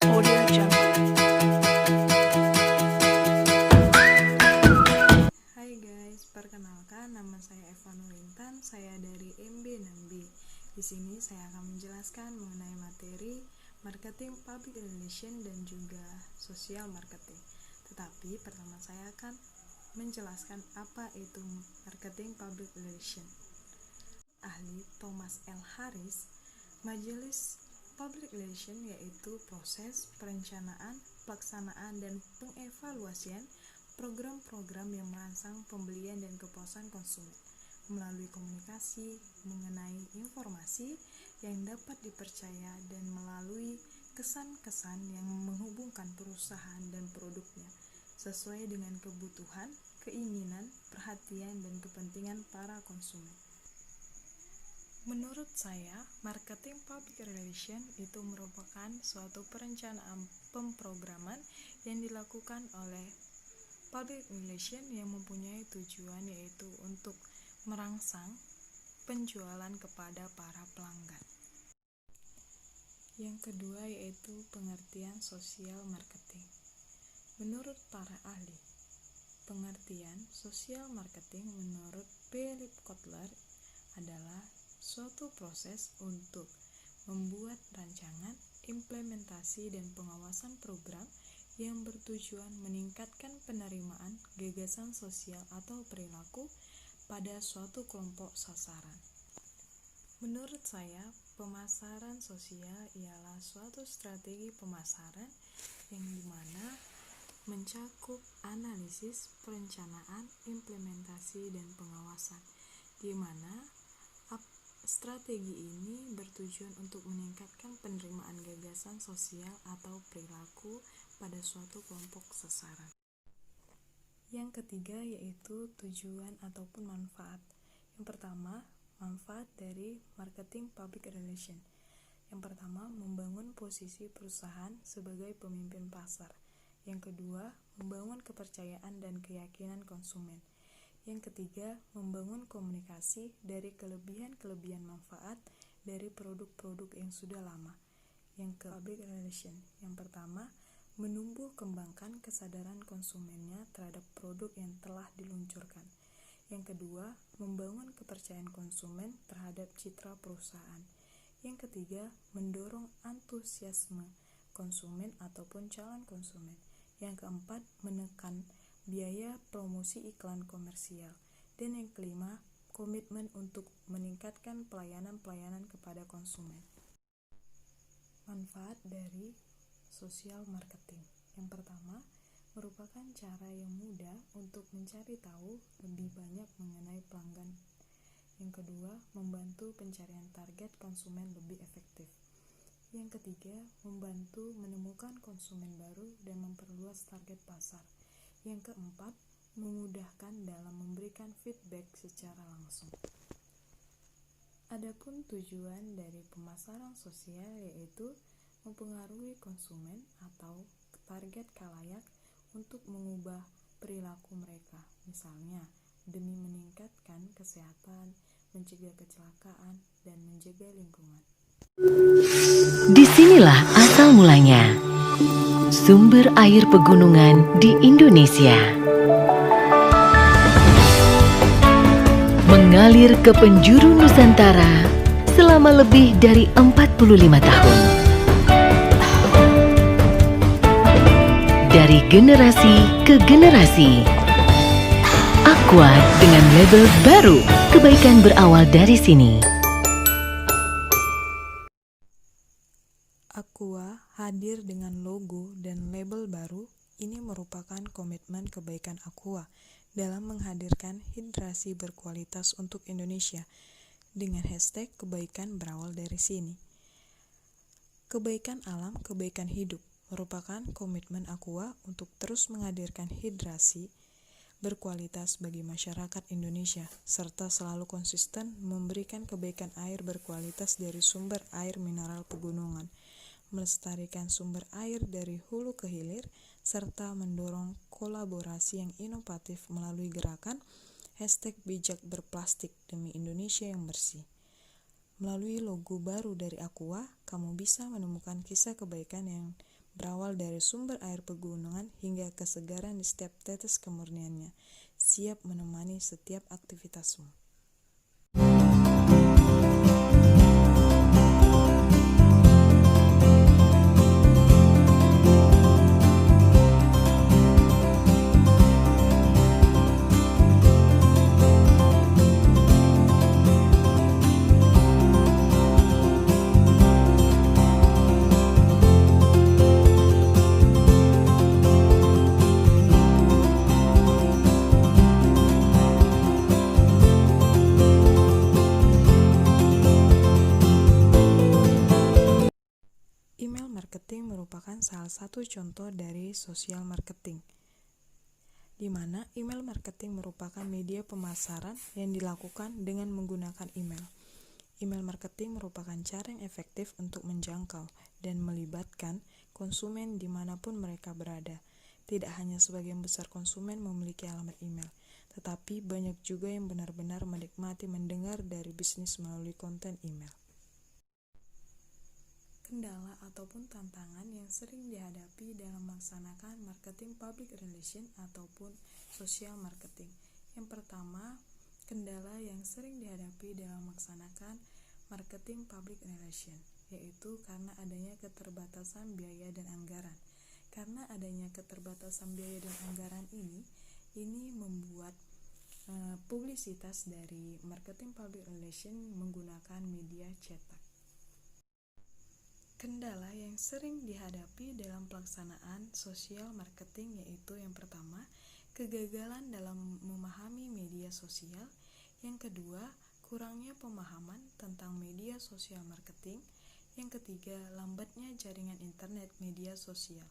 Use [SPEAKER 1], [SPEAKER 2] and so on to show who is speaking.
[SPEAKER 1] Audio Jungle.
[SPEAKER 2] Hai guys, perkenalkan nama saya Eva Nurintan, saya dari MB Nambi. Di sini saya akan menjelaskan mengenai materi marketing public relation dan juga social marketing. Tetapi pertama saya akan menjelaskan apa itu marketing public relation. Ahli Thomas L. Harris, Majelis Public Relation yaitu proses perencanaan, pelaksanaan, dan pengevaluasian program-program yang merangsang pembelian dan kepuasan konsumen melalui komunikasi mengenai informasi yang dapat dipercaya dan melalui kesan-kesan yang menghubungkan perusahaan dan produknya sesuai dengan kebutuhan, keinginan, perhatian, dan kepentingan para konsumen. Menurut saya, marketing public relation itu merupakan suatu perencanaan pemrograman yang dilakukan oleh public relation yang mempunyai tujuan yaitu untuk merangsang penjualan kepada para pelanggan. Yang kedua yaitu pengertian sosial marketing. Menurut para ahli, pengertian sosial marketing menurut Philip Kotler adalah suatu proses untuk membuat rancangan, implementasi, dan pengawasan program yang bertujuan meningkatkan penerimaan gagasan sosial atau perilaku pada suatu kelompok sasaran. Menurut saya, pemasaran sosial ialah suatu strategi pemasaran yang dimana mencakup analisis, perencanaan, implementasi, dan pengawasan, di mana strategi ini bertujuan untuk meningkatkan penerimaan gagasan sosial atau perilaku pada suatu kelompok sasaran. Yang ketiga yaitu tujuan ataupun manfaat. Yang pertama, manfaat dari marketing public relation. Yang pertama, membangun posisi perusahaan sebagai pemimpin pasar. Yang kedua, membangun kepercayaan dan keyakinan konsumen. Yang ketiga, membangun komunikasi dari kelebihan-kelebihan manfaat dari produk-produk yang sudah lama. Yang ke public relation. Yang pertama, menumbuh kembangkan kesadaran konsumennya terhadap produk yang telah diluncurkan. Yang kedua, membangun kepercayaan konsumen terhadap citra perusahaan. Yang ketiga, mendorong antusiasme konsumen ataupun calon konsumen. Yang keempat, menekan biaya promosi iklan komersial. Dan yang kelima, komitmen untuk meningkatkan pelayanan-pelayanan kepada konsumen. Manfaat dari social marketing. Yang pertama, merupakan cara yang mudah untuk mencari tahu lebih banyak mengenai pelanggan. Yang kedua, membantu pencarian target konsumen lebih efektif. Yang ketiga, membantu menemukan konsumen baru dan memperluas target pasar. Yang keempat, memudahkan dalam memberikan feedback secara langsung. Adapun tujuan dari pemasaran sosial yaitu mempengaruhi konsumen atau target khalayak untuk mengubah perilaku mereka, misalnya demi meningkatkan kesehatan, mencegah kecelakaan, dan menjaga lingkungan.
[SPEAKER 3] Disinilah asal mulanya sumber air pegunungan di Indonesia. Mengalir ke penjuru Nusantara selama lebih dari 45 tahun. Dari generasi ke generasi. Aqua dengan label baru, kebaikan berawal dari sini.
[SPEAKER 2] Aqua hadir dengan logo dan label baru. Ini merupakan komitmen kebaikan Aqua dalam menghadirkan hidrasi berkualitas untuk Indonesia dengan hashtag kebaikan berawal dari sini. Kebaikan alam, kebaikan hidup merupakan komitmen Aqua untuk terus menghadirkan hidrasi berkualitas bagi masyarakat Indonesia serta selalu konsisten memberikan kebaikan air berkualitas dari sumber air mineral pegunungan, melestarikan sumber air dari hulu ke hilir, serta mendorong kolaborasi yang inovatif melalui gerakan #bijak berplastik demi Indonesia yang bersih. Melalui logo baru dari Aqua, kamu bisa menemukan kisah kebaikan yang berawal dari sumber air pegunungan hingga kesegaran di setiap tetes kemurniannya, siap menemani setiap aktivitasmu. Email marketing merupakan salah satu contoh dari social marketing, di mana email marketing merupakan media pemasaran yang dilakukan dengan menggunakan email. Email marketing merupakan cara yang efektif untuk menjangkau dan melibatkan konsumen dimanapun mereka berada. Tidak hanya sebagian besar konsumen memiliki alamat email, tetapi banyak juga yang benar-benar menikmati mendengar dari bisnis melalui konten email. Kendala ataupun tantangan yang sering dihadapi dalam melaksanakan marketing public relation ataupun social marketing. Yang pertama, kendala yang sering dihadapi dalam melaksanakan marketing public relation, yaitu karena adanya keterbatasan biaya dan anggaran. Karena adanya keterbatasan biaya dan anggaran ini membuat publisitas dari marketing public relation menggunakan media cetak. Kendala yang sering dihadapi dalam pelaksanaan social marketing yaitu yang pertama, kegagalan dalam memahami media sosial. Yang kedua, kurangnya pemahaman tentang media sosial marketing. Yang ketiga, lambatnya jaringan internet media sosial.